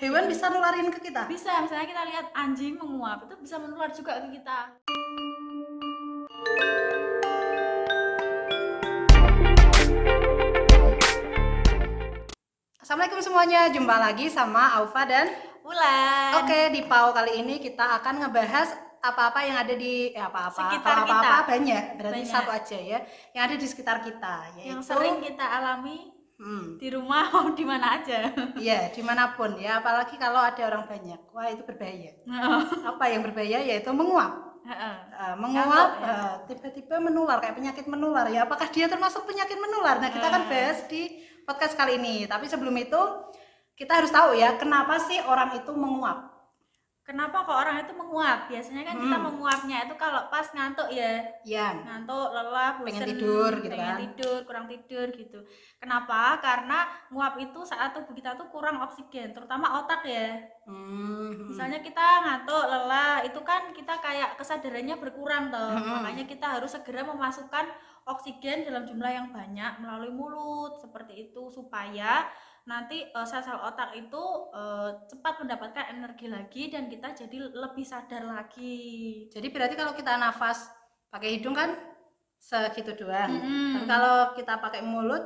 Hewan bisa nularin ke kita? Bisa, misalnya kita lihat anjing menguap, itu bisa menular juga ke kita. Assalamualaikum semuanya, jumpa lagi sama Aufa dan Wulan. Oke, di PAU kali ini kita akan ngebahas apa-apa yang ada di Sekitar apa-apa kita. banyak, berarti Banyak. satu aja ya, yang ada di sekitar kita, yaitu Yang sering kita alami di rumah mau di mana aja. Iya, dimanapun ya, apalagi kalau ada orang banyak, wah itu berbahaya. Apa yang berbahaya? Yaitu menguap. Menguap tiba-tiba menular kayak penyakit menular ya. Apakah dia termasuk penyakit menular? Nah, kita akan bahas di podcast kali ini. Tapi sebelum itu kita harus tahu ya, kenapa sih orang itu menguap? Kenapa kok orang itu menguap? Biasanya kan kita menguapnya itu kalau pas ngantuk ya. Iya. Ngantuk, lelah, bosen, pengen tidur gitu pengen kan. tidur, kurang tidur gitu. Kenapa? Karena nguap itu saat tubuh kita tuh kurang oksigen, terutama otak ya. Misalnya kita ngantuk, lelah, itu kan kita kayak kesadarannya berkurang toh. Makanya kita harus segera memasukkan oksigen dalam jumlah yang banyak melalui mulut seperti itu supaya nanti sel-sel otak itu cepat mendapatkan energi lagi dan kita jadi lebih sadar lagi. Jadi berarti kalau kita nafas pakai hidung kan segitu doang. Tapi kalau kita pakai mulut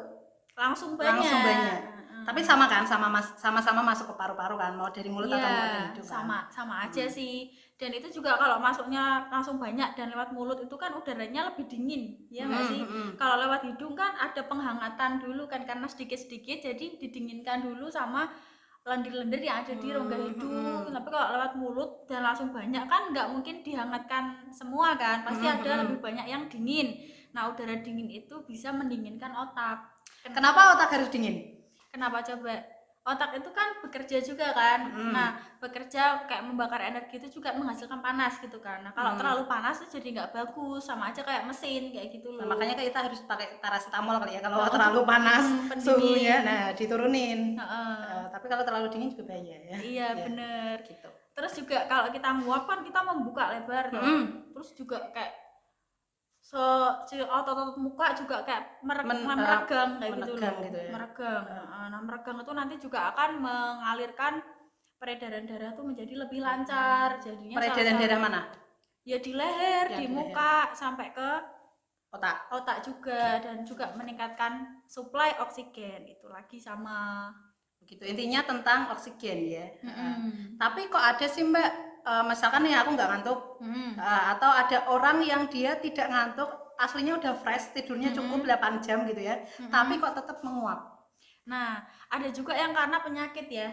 langsung banyak. Tapi sama kan, sama-sama masuk ke paru-paru kan, mau dari mulut atau mau dari hidung kan? Sama aja sih. Dan itu juga kalau masuknya langsung banyak dan lewat mulut itu kan udaranya lebih dingin, ya nggak sih? Kalau lewat hidung kan ada penghangatan dulu kan, karena sedikit-sedikit jadi didinginkan dulu sama lendir-lendir yang ada di rongga hidung. Tapi kalau lewat mulut dan langsung banyak kan nggak mungkin dihangatkan semua kan, pasti ada lebih banyak yang dingin. Nah, udara dingin itu bisa mendinginkan otak. Kenapa otak harus dingin? Kenapa coba? Otak itu kan bekerja juga kan. Nah, bekerja kayak membakar energi itu juga menghasilkan panas gitu kan. Nah, kalau terlalu panas itu jadi nggak bagus, sama aja kayak mesin kayak gitu loh. Nah, makanya kita harus pakai paracetamol kali ya kalau terlalu panas suhunya. Nah, diturunin. Tapi kalau terlalu dingin juga bahaya ya. Iya, bener gitu. Terus juga kalau kita nguap kan kita membuka lebar terus juga kayak si otot muka juga kayak meregang kayak gitu loh. Meregang. Nah, meregang itu nanti juga akan mengalirkan peredaran darah tuh menjadi lebih lancar. Jadinya peredaran darah mana? Ya di leher, di muka sampai ke otak juga, dan juga meningkatkan suplai oksigen. Itu lagi sama begitu. Intinya tentang oksigen ya. Tapi kok ada sih Mbak, misalkan nih aku nggak ngantuk, atau ada orang yang dia tidak ngantuk, aslinya udah fresh, tidurnya cukup 8 jam gitu ya, tapi kok tetap menguap. Nah, ada juga yang karena penyakit ya.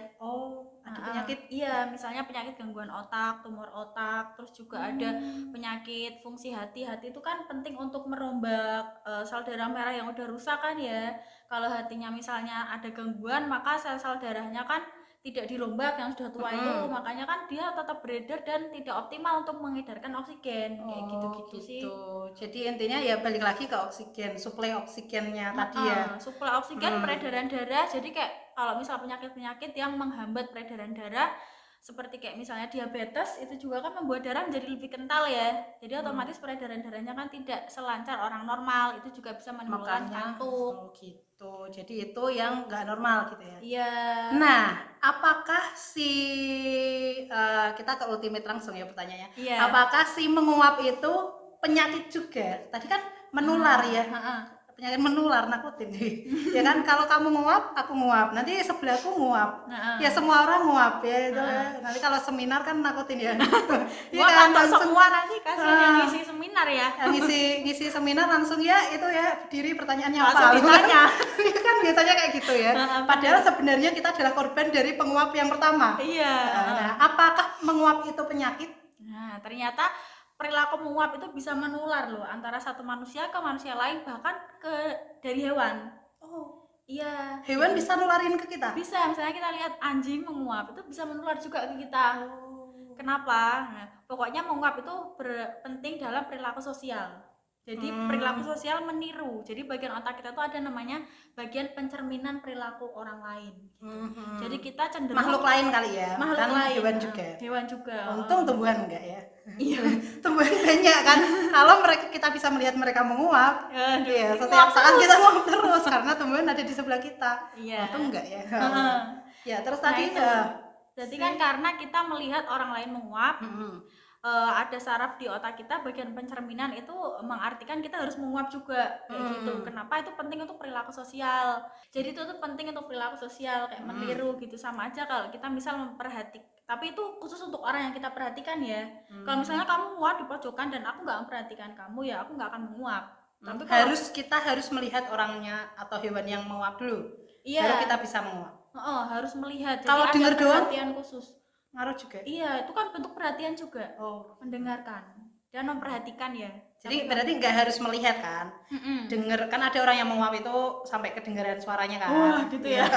Ada penyakit? Iya, misalnya penyakit gangguan otak, tumor otak, terus juga ada penyakit fungsi hati. Hati itu kan penting untuk merombak sel darah merah yang udah rusak kan ya. Kalau hatinya misalnya ada gangguan, maka sel-sel darahnya kan tidak dirombak yang sudah tua itu, makanya kan dia tetap beredar dan tidak optimal untuk mengedarkan oksigen kayak gitu sih. Jadi intinya ya balik lagi ke oksigen, suplai oksigennya tadi ya. Suplai oksigen, peredaran darah. Jadi kayak kalau misal penyakit-penyakit yang menghambat peredaran darah seperti kayak misalnya diabetes, itu juga kan membuat darah menjadi lebih kental ya. Jadi otomatis peredaran darahnya kan tidak selancar orang normal, itu juga bisa menimbulkan kantuk. Gitu. Jadi itu yang nggak normal gitu ya. Iya. Nah, apakah kita ke ultimate langsung ya pertanyaannya. Iya. Apakah si menguap itu penyakit juga? Tadi kan menular ya. Penyakit menular, nakutin nih. Ya kan, kalau kamu nguap, aku nguap. Nanti sebelahku nguap. Ya semua orang nguap ya itu. Nanti kalau seminar kan nakutin ya. Gua kan semua nanti kasih yang ngisi seminar ya. Ngisi seminar langsung ya itu ya berdiri pertanyaannya langsung apa? Ditanya. Kan biasanya kayak gitu ya. Padahal sebenarnya kita adalah korban dari penguap yang pertama. Iya. Nah, apakah menguap itu penyakit? Nah, ternyata perilaku menguap itu bisa menular loh antara satu manusia ke manusia lain, bahkan dari hewan. Iya. Hewan bisa nularin ke kita? Bisa, misalnya kita lihat anjing menguap itu bisa menular juga ke kita. Kenapa? Nah, pokoknya menguap itu penting dalam perilaku sosial. Jadi perilaku sosial meniru. Jadi bagian otak kita tuh ada namanya bagian pencerminan perilaku orang lain. Jadi kita cenderung makhluk lain kali ya. Makhluk lain. Hewan juga. Untung tumbuhan enggak ya? Iya. Tumbuhan banyak kan. Kalau kita bisa melihat mereka menguap, ya setiap saat kita menguap terus karena tumbuhan ada di sebelah kita. Iya. Untung enggak ya? Ya terus tadi Jadi kan karena kita melihat orang lain menguap, ada saraf di otak kita, bagian pencerminan itu mengartikan kita harus menguap juga kayak gitu. Kenapa itu penting untuk perilaku sosial? Jadi itu tuh penting untuk perilaku sosial kayak meniru gitu. Sama aja kalau kita misal memperhatikan, tapi itu khusus untuk orang yang kita perhatikan ya. Kalau misalnya kamu menguap di pojokan dan aku nggak memperhatikan kamu, ya aku nggak akan menguap. Tapi kalau kita harus melihat orangnya atau hewan yang menguap dulu, baru kita bisa menguap. Harus melihat. Kalau dengar doang perhatian khusus ngaruh juga. Iya, itu kan bentuk perhatian juga. Mendengarkan dan memperhatikan ya. Jadi berarti nggak harus melihat kan? Dengar kan ada orang yang menguap itu sampai kedengaran suaranya kan. Wah, gitu ya.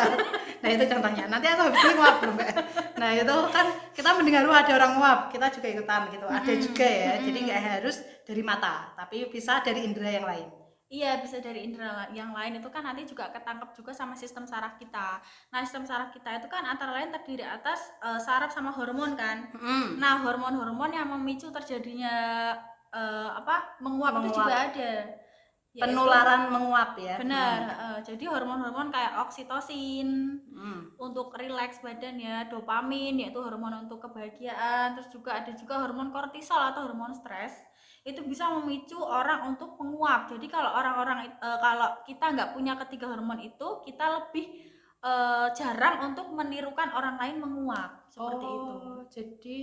Nah, itu contohnya. Nanti aku habis ini nguap belum, Mbak? Nah, itu kan kita mendengar ada orang nguap, kita juga ikutan gitu. Ada juga ya. Jadi nggak harus dari mata, tapi bisa dari indera yang lain. Iya, bisa dari indera yang lain. Itu kan nanti juga ketangkep juga sama sistem saraf kita. Nah, sistem saraf kita itu kan antara lain terdiri atas saraf sama hormon kan. Nah, hormon-hormon yang memicu terjadinya menguap itu juga ada. Penularan menguap ya. Benar. Jadi hormon-hormon kayak oksitosin untuk rileks badan ya, dopamin yaitu hormon untuk kebahagiaan, terus juga ada juga hormon kortisol atau hormon stres. Itu bisa memicu orang untuk menguap. Jadi kalau kalau kita nggak punya ketiga hormon itu, kita lebih jarang untuk menirukan orang lain menguap seperti itu. Jadi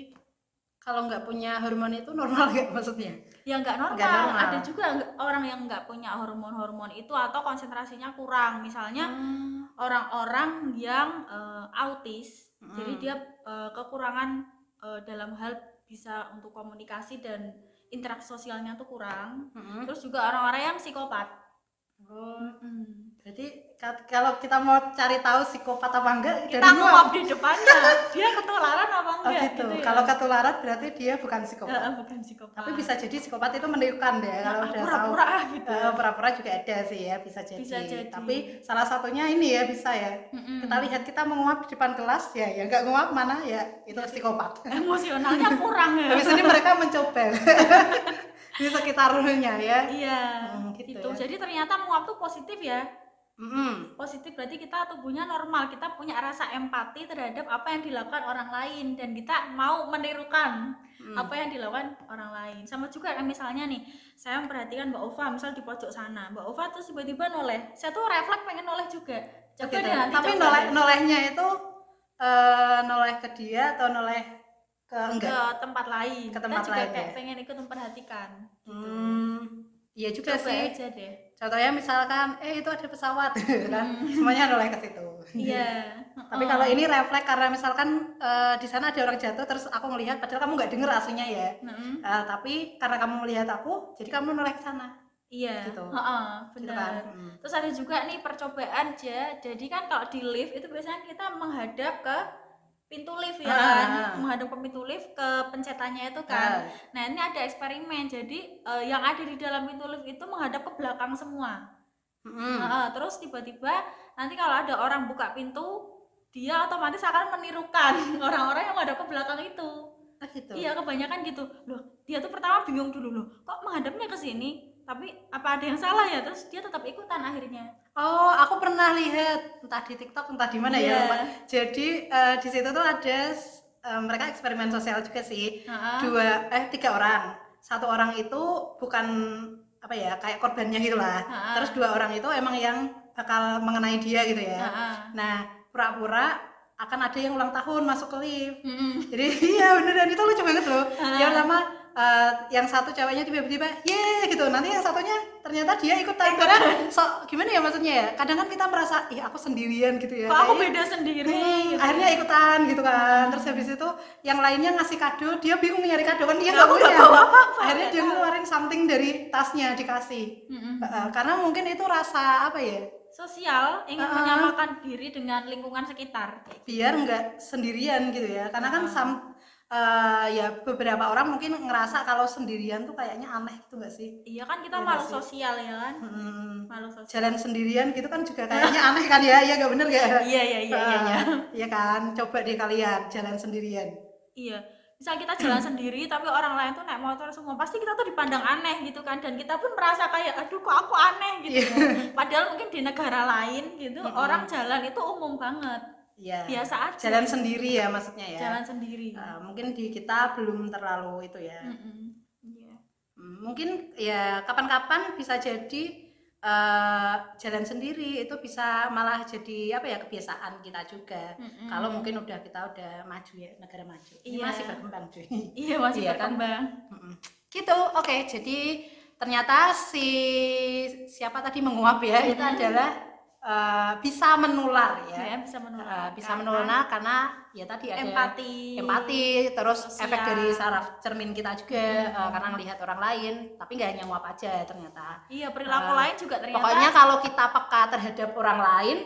kalau nggak punya hormon itu normal nggak maksudnya? Ya nggak normal. Ada juga orang yang nggak punya hormon-hormon itu atau konsentrasinya kurang. Misalnya orang-orang yang autis, jadi dia kekurangan dalam hal bisa untuk komunikasi dan interaksi sosialnya tuh kurang. Terus juga orang-orang yang psikopat. Jadi kalau kita mau cari tahu psikopat apa enggak, kita nguap di depannya. Dia ketularan apa enggak? Gitu. Ya? Kalau ketularan berarti dia bukan psikopat. Bukan psikopat. Tapi bisa jadi psikopat itu menirukan deh kalau udah pura-pura gitu. Pura-pura juga ada sih ya, bisa jadi. Tapi salah satunya ini ya bisa ya. Kita lihat kita menguap di depan kelas ya enggak nguap mana ya itu psikopat. Emosionalnya kurang ya. Habis ini mereka mencoba di sekitarnya ya. Iya. Gitu. Ya. Jadi ternyata menguap tuh positif ya. Positif berarti kita tubuhnya normal, kita punya rasa empati terhadap apa yang dilakukan orang lain dan kita mau menirukan apa yang dilakukan orang lain. Sama juga misalnya nih, saya memperhatikan Mbak Ova misal di pojok sana, Mbak Ova terus tiba-tiba noleh, saya tuh refleks pengen noleh juga. Coba gitu. Tapi nolehnya itu noleh ke dia atau noleh ke tempat lain. Ke tempat kita juga lain kayak ya? pengen ikut memperhatikan. Iya juga coba sih. Aja deh. Contohnya misalkan, itu ada pesawat, kan? Semuanya noleh ke situ. Iya. Tapi kalau ini refleks karena misalkan di sana ada orang jatuh, terus aku ngelihat, padahal kamu nggak denger aslinya ya. Tapi karena kamu melihat aku, jadi kamu noleh ke sana. Iya. Gitu. Benar. Gitu kan? Terus ada juga nih percobaan aja. Jadi kan kalau di lift itu biasanya kita menghadap ke pintu lift ya kan, menghadap ke pintu lift ke pencetannya itu kan. Nah ini ada eksperimen, jadi yang ada di dalam pintu lift itu menghadap ke belakang semua. Terus tiba-tiba nanti kalau ada orang buka pintu, dia otomatis akan menirukan orang-orang yang menghadap ke belakang itu. Gitu. Iya kebanyakan gitu. Loh dia tuh pertama bingung dulu loh, kok menghadapnya ke sini? Tapi apa ada yang salah ya? Terus dia tetap ikutan akhirnya. Oh, aku pernah lihat entah di TikTok entah di mana ya. Jadi di situ tuh ada mereka eksperimen sosial juga sih. 3 orang. 1 orang itu bukan apa ya kayak korbannya gitulah. Terus 2 orang itu emang yang bakal mengenai dia gitu ya. Nah pura-pura akan ada yang ulang tahun masuk ke lift. Jadi iya beneran itu lucu banget loh. Yang pertama yang satu ceweknya tiba-tiba gitu, nanti yang satunya ternyata dia ikutan karena gimana ya maksudnya ya, kadang kan kita merasa aku sendirian gitu ya, kok aku beda sendiri gitu. Akhirnya ikutan gitu kan. Terus habis itu yang lainnya ngasih kado, dia bingung nyari kado kan dia nggak punya apa-apa. Akhirnya dia ngeluarin something dari tasnya dikasih. Karena mungkin itu rasa apa ya, sosial, ingin menyamakan diri dengan lingkungan sekitar biar nggak sendirian gitu ya. Karena kan ya beberapa orang mungkin ngerasa kalau sendirian tuh kayaknya aneh gitu nggak sih? Iya kan kita malu sosial ya kan. Malu sosial. Jalan sendirian gitu kan juga kayaknya aneh kan ya? Iya nggak bener gak? Iya. Iya kan, coba deh kalian jalan sendirian. Iya, misal kita jalan sendiri tapi orang lain tuh naik motor semua, pasti kita tuh dipandang aneh gitu kan, dan kita pun merasa kayak aduh kok aku aneh gitu. Padahal mungkin di negara lain gitu orang jalan itu umum banget. ya biasa aja, jalan sendiri ya maksudnya ya, jalan sendiri. Mungkin di kita belum terlalu itu ya. Mungkin ya kapan-kapan bisa jadi jalan sendiri itu bisa malah jadi apa ya, kebiasaan kita juga. Kalau mungkin kita udah maju ya, negara maju. Ini masih berkembang cuy. Iya, masih berkembang. Kan? Gitu. Oke, jadi ternyata siapa tadi menguap ya, itu adalah bisa menular ya, bisa menular karena ya tadi ada empati terus sosial. Efek dari saraf cermin kita juga, karena melihat orang lain, tapi nggak hanya nguap aja ternyata. Iya, perilaku lain juga ternyata. Pokoknya kalau kita peka terhadap orang lain,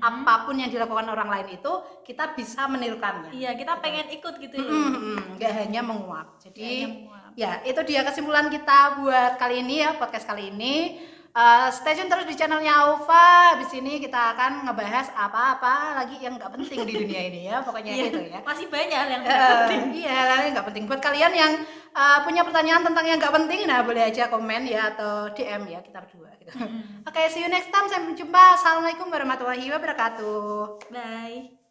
apapun yang dilakukan orang lain itu kita bisa menirukannya. Iya, kita pengen ikut gitu nggak hanya menguap. Jadi ya itu dia kesimpulan kita buat kali ini ya, podcast kali ini. Stay tune terus di channelnya Aufa. Habis ini kita akan ngebahas apa-apa lagi yang nggak penting di dunia ini ya, pokoknya gitu ya. Masih banyak yang nggak penting. Iya, yang nggak penting. Buat kalian yang punya pertanyaan tentang yang nggak penting, nah boleh aja komen ya atau DM ya, kita berdua gitu. Oke, see you next time. Sampai jumpa. Assalamualaikum warahmatullahi wabarakatuh. Bye.